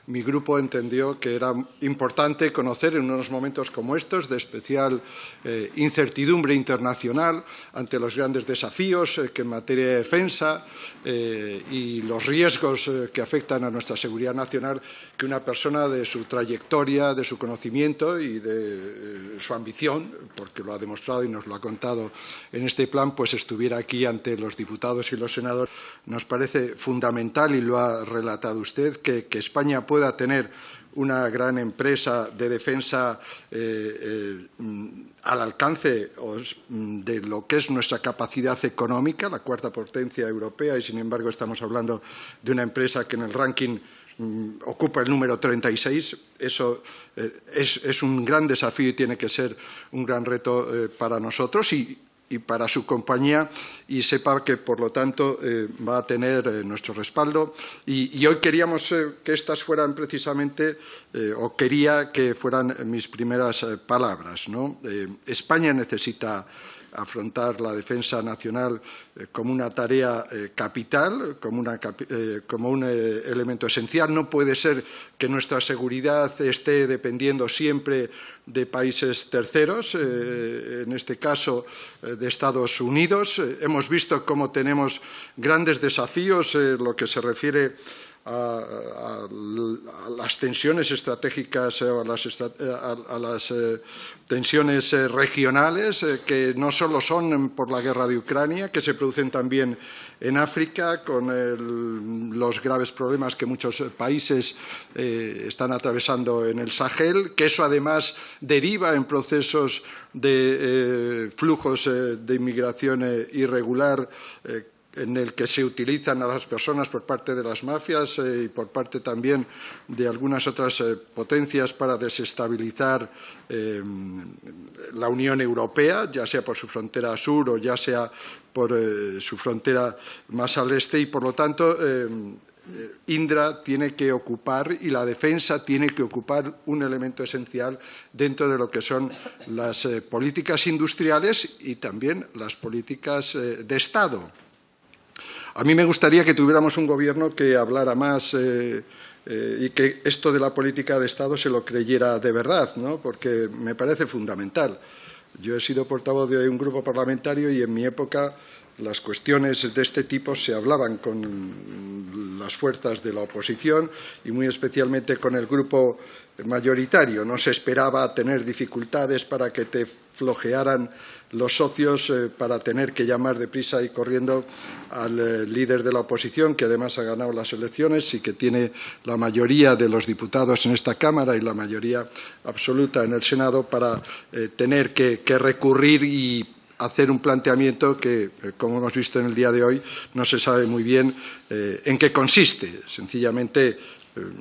mi grupo entendió que era importante conocer en unos momentos como estos de especial incertidumbre internacional ante los grandes desafíos que en materia de defensa y los riesgos que afectan a nuestra seguridad nacional, que una persona de su trayectoria, de su conocimiento y de su ambición, porque lo ha demostrado y nos lo ha contado en este plan, pues estuviera aquí ante los diputados y los senadores. Nos parece fundamental, y lo ha relatado usted, que España pueda tener una gran empresa de defensa al alcance de lo que es nuestra capacidad económica, la cuarta potencia europea, y sin embargo estamos hablando de una empresa que en el ranking ocupa el número 36. Eso es un gran desafío y tiene que ser un gran reto para nosotros y para su compañía, y sepa que, por lo tanto, va a tener nuestro respaldo. Y hoy queríamos que estas fueran precisamente, o quería que fueran mis primeras palabras, ¿no? España necesita afrontar la defensa nacional como una tarea capital, como un elemento esencial. No puede ser que nuestra seguridad esté dependiendo siempre de países terceros, en este caso de Estados Unidos. Hemos visto cómo tenemos grandes desafíos en lo que se refiere a las tensiones estratégicas, a las tensiones regionales, que no solo son por la guerra de Ucrania, que se producen también en África, con los graves problemas que muchos países están atravesando en el Sahel, que eso además deriva en procesos de flujos de inmigración irregular, en el que se utilizan a las personas por parte de las mafias y por parte también de algunas otras potencias para desestabilizar la Unión Europea, ya sea por su frontera sur o ya sea por su frontera más al este, y por lo tanto Indra tiene que ocupar, y la defensa tiene que ocupar, un elemento esencial dentro de lo que son las políticas industriales y también las políticas de Estado. A mí me gustaría que tuviéramos un gobierno que hablara más y que esto de la política de Estado se lo creyera de verdad, ¿no? Porque me parece fundamental. Yo he sido portavoz de un grupo parlamentario y en mi época las cuestiones de este tipo se hablaban con las fuerzas de la oposición y muy especialmente con el grupo mayoritario. No se esperaba tener dificultades para que te flojearan los socios para tener que llamar deprisa y corriendo al líder de la oposición, que además ha ganado las elecciones y que tiene la mayoría de los diputados en esta Cámara y la mayoría absoluta en el Senado, para tener que recurrir y hacer un planteamiento que, como hemos visto en el día de hoy, no se sabe muy bien en qué consiste. Sencillamente,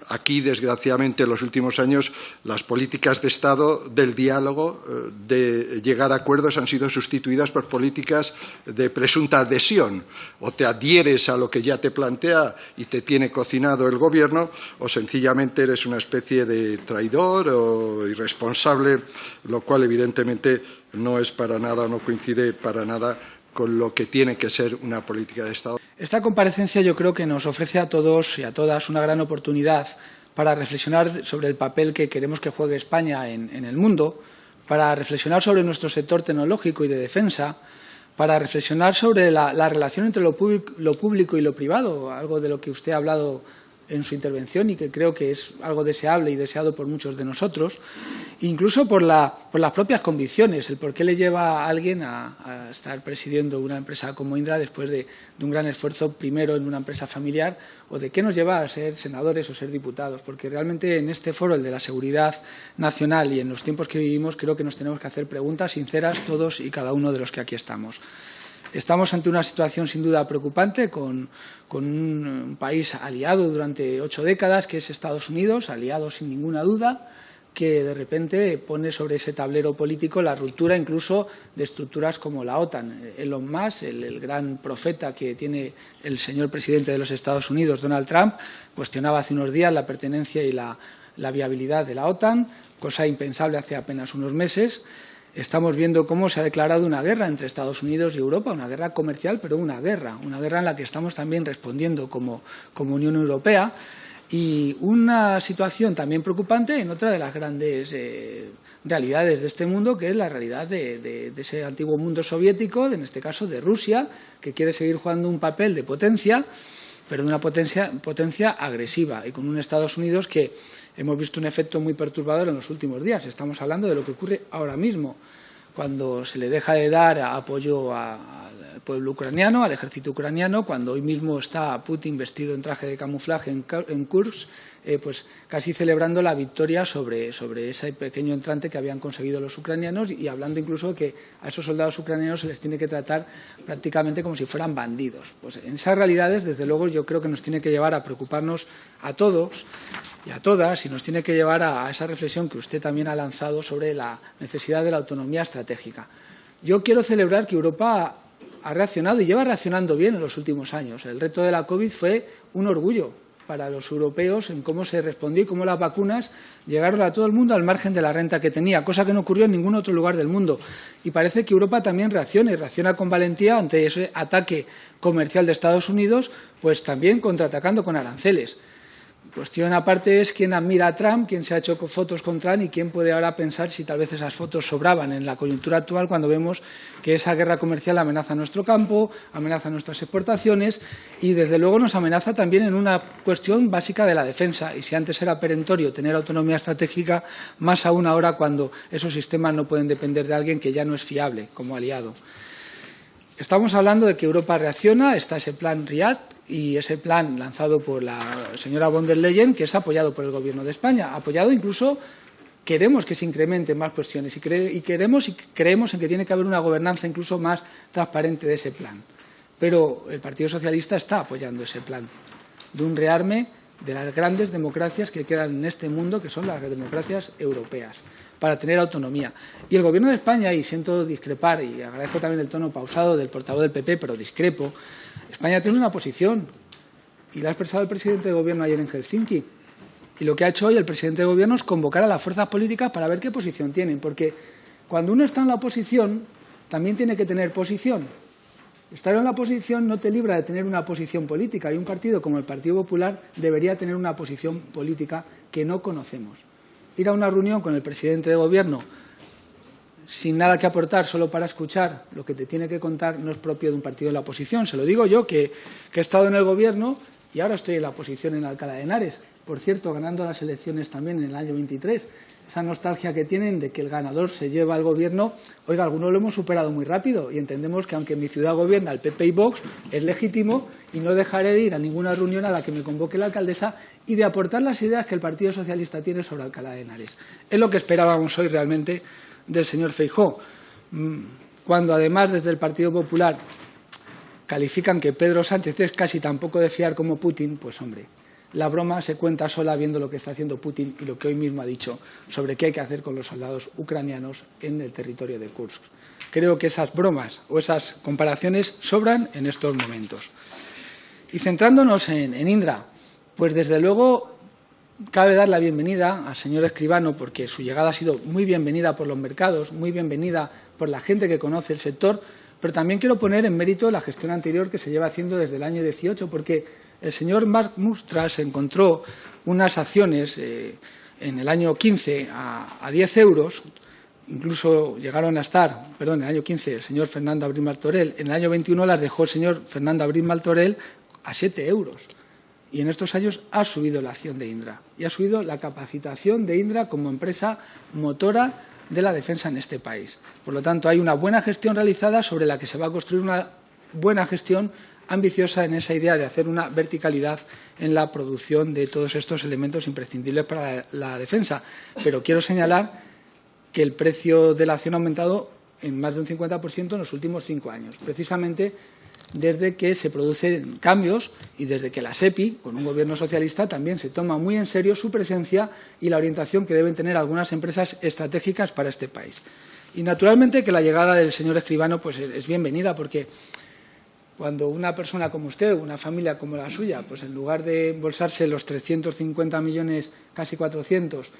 aquí, desgraciadamente, en los últimos años, las políticas de Estado del diálogo, de llegar a acuerdos, han sido sustituidas por políticas de presunta adhesión. O te adhieres a lo que ya te plantea y te tiene cocinado el Gobierno, o sencillamente eres una especie de traidor o irresponsable, lo cual, evidentemente, no es para nada, no coincide para nada con lo que tiene que ser una política de Estado. Esta comparecencia yo creo que nos ofrece a todos y a todas una gran oportunidad para reflexionar sobre el papel que queremos que juegue España en el mundo, para reflexionar sobre nuestro sector tecnológico y de defensa, para reflexionar sobre la relación entre lo público y lo privado, algo de lo que usted ha hablado en su intervención y que creo que es algo deseable y deseado por muchos de nosotros, incluso por las propias convicciones, el por qué le lleva a alguien a estar presidiendo una empresa como Indra después de un gran esfuerzo primero en una empresa familiar, o de qué nos lleva a ser senadores o ser diputados, porque realmente en este foro, el de la seguridad nacional, y en los tiempos que vivimos, creo que nos tenemos que hacer preguntas sinceras todos y cada uno de los que aquí estamos. Estamos ante una situación sin duda preocupante con un país aliado durante 8 décadas, que es Estados Unidos, aliado sin ninguna duda, que de repente pone sobre ese tablero político la ruptura incluso de estructuras como la OTAN. Elon Musk, el gran profeta que tiene el señor presidente de los Estados Unidos, Donald Trump, cuestionaba hace unos días la pertenencia y la viabilidad de la OTAN, cosa impensable hace apenas unos meses. Estamos viendo cómo se ha declarado una guerra entre Estados Unidos y Europa, una guerra comercial, pero una guerra en la que estamos también respondiendo como Unión Europea. Y una situación también preocupante en otra de las grandes realidades de este mundo, que es la realidad de ese antiguo mundo soviético, en este caso de Rusia, que quiere seguir jugando un papel de potencia, pero de una potencia agresiva, y con un Estados Unidos que hemos visto un efecto muy perturbador en los últimos días. Estamos hablando de lo que ocurre ahora mismo, cuando se le deja de dar apoyo al pueblo ucraniano, al ejército ucraniano, cuando hoy mismo está Putin vestido en traje de camuflaje en Kursk, pues casi celebrando la victoria sobre ese pequeño entrante que habían conseguido los ucranianos, y hablando incluso de que a esos soldados ucranianos se les tiene que tratar prácticamente como si fueran bandidos. Pues en esas realidades, desde luego, yo creo que nos tiene que llevar a preocuparnos a todos y a todas, y nos tiene que llevar a esa reflexión que usted también ha lanzado sobre la necesidad de la autonomía estratégica. Yo quiero celebrar que Europa ha reaccionado y lleva reaccionando bien en los últimos años. El reto de la COVID fue un orgullo para los europeos en cómo se respondió y cómo las vacunas llegaron a todo el mundo al margen de la renta que tenía, cosa que no ocurrió en ningún otro lugar del mundo. Y parece que Europa también reacciona, y reacciona con valentía ante ese ataque comercial de Estados Unidos, pues también contraatacando con aranceles. Cuestión aparte es quién admira a Trump, quién se ha hecho fotos con Trump y quién puede ahora pensar si tal vez esas fotos sobraban en la coyuntura actual, cuando vemos que esa guerra comercial amenaza nuestro campo, amenaza nuestras exportaciones y, desde luego, nos amenaza también en una cuestión básica de la defensa. Y si antes era perentorio tener autonomía estratégica, más aún ahora, cuando esos sistemas no pueden depender de alguien que ya no es fiable como aliado. Estamos hablando de que Europa reacciona, está ese plan Riad y ese plan lanzado por la señora von der Leyen, que es apoyado por el Gobierno de España, apoyado incluso, queremos que se incrementen más cuestiones y creemos en que tiene que haber una gobernanza incluso más transparente de ese plan. Pero el Partido Socialista está apoyando ese plan de un rearme de las grandes democracias que quedan en este mundo, que son las democracias europeas, para tener autonomía. Y el Gobierno de España, y siento discrepar, y agradezco también el tono pausado del portavoz del PP, pero discrepo, España tiene una posición, y la ha expresado el presidente de Gobierno ayer en Helsinki. Y lo que ha hecho hoy el presidente de Gobierno es convocar a las fuerzas políticas para ver qué posición tienen, porque cuando uno está en la oposición, también tiene que tener posición. Estar en la oposición no te libra de tener una posición política, y un partido como el Partido Popular debería tener una posición política que no conocemos. Ir a una reunión con el presidente de Gobierno sin nada que aportar, solo para escuchar lo que te tiene que contar, no es propio de un partido de la oposición. Se lo digo yo, que he estado en el Gobierno y ahora estoy en la oposición en Alcalá de Henares. Por cierto, ganando las elecciones también en el año 23. Esa nostalgia que tienen de que el ganador se lleva al Gobierno, oiga, algunos lo hemos superado muy rápido y entendemos que, aunque en mi ciudad gobierna el PP y Vox, es legítimo, y no dejaré de ir a ninguna reunión a la que me convoque la alcaldesa y de aportar las ideas que el Partido Socialista tiene sobre Alcalá de Henares. Es lo que esperábamos hoy realmente del señor Feijóo, cuando además desde el Partido Popular califican que Pedro Sánchez es casi tan poco de fiar como Putin. Pues hombre, la broma se cuenta sola viendo lo que está haciendo Putin y lo que hoy mismo ha dicho sobre qué hay que hacer con los soldados ucranianos en el territorio de Kursk. Creo que esas bromas o esas comparaciones sobran en estos momentos. Y centrándonos en Indra, pues desde luego cabe dar la bienvenida al señor Escribano, porque su llegada ha sido muy bienvenida por los mercados, muy bienvenida por la gente que conoce el sector, pero también quiero poner en mérito la gestión anterior que se lleva haciendo desde el año 18, porque el señor Mark Mustras encontró unas acciones en el año 15 a 10 euros, incluso llegaron a estar, en el año 15 el señor Fernando Abril Martorell, en el año 21 las dejó el señor Fernando Abril Martorell a 7 euros. Y en estos años ha subido la acción de Indra y ha subido la capacitación de Indra como empresa motora de la defensa en este país. Por lo tanto, hay una buena gestión realizada sobre la que se va a construir una buena gestión ambiciosa en esa idea de hacer una verticalidad en la producción de todos estos elementos imprescindibles para la defensa. Pero quiero señalar que el precio de la acción ha aumentado en más de un 50% en los últimos 5 años, precisamente desde que se producen cambios y desde que la SEPI, con un Gobierno socialista, también se toma muy en serio su presencia y la orientación que deben tener algunas empresas estratégicas para este país. Y, naturalmente, que la llegada del señor Escribano pues es bienvenida, porque cuando una persona como usted, una familia como la suya, pues en lugar de embolsarse los 350 millones, casi 400,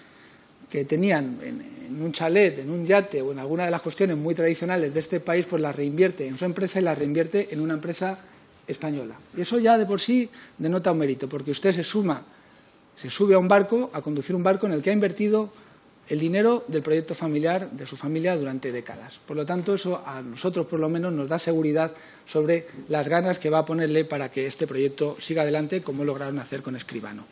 que tenían en un chalet, en un yate o en alguna de las cuestiones muy tradicionales de este país, pues las reinvierte en su empresa y las reinvierte en una empresa española. Y eso ya de por sí denota un mérito, porque usted se suma se sube a un barco, a conducir un barco en el que ha invertido el dinero del proyecto familiar de su familia durante décadas. Por lo tanto, eso a nosotros, por lo menos, nos da seguridad sobre las ganas que va a ponerle para que este proyecto siga adelante, como lograron hacer con Escribano.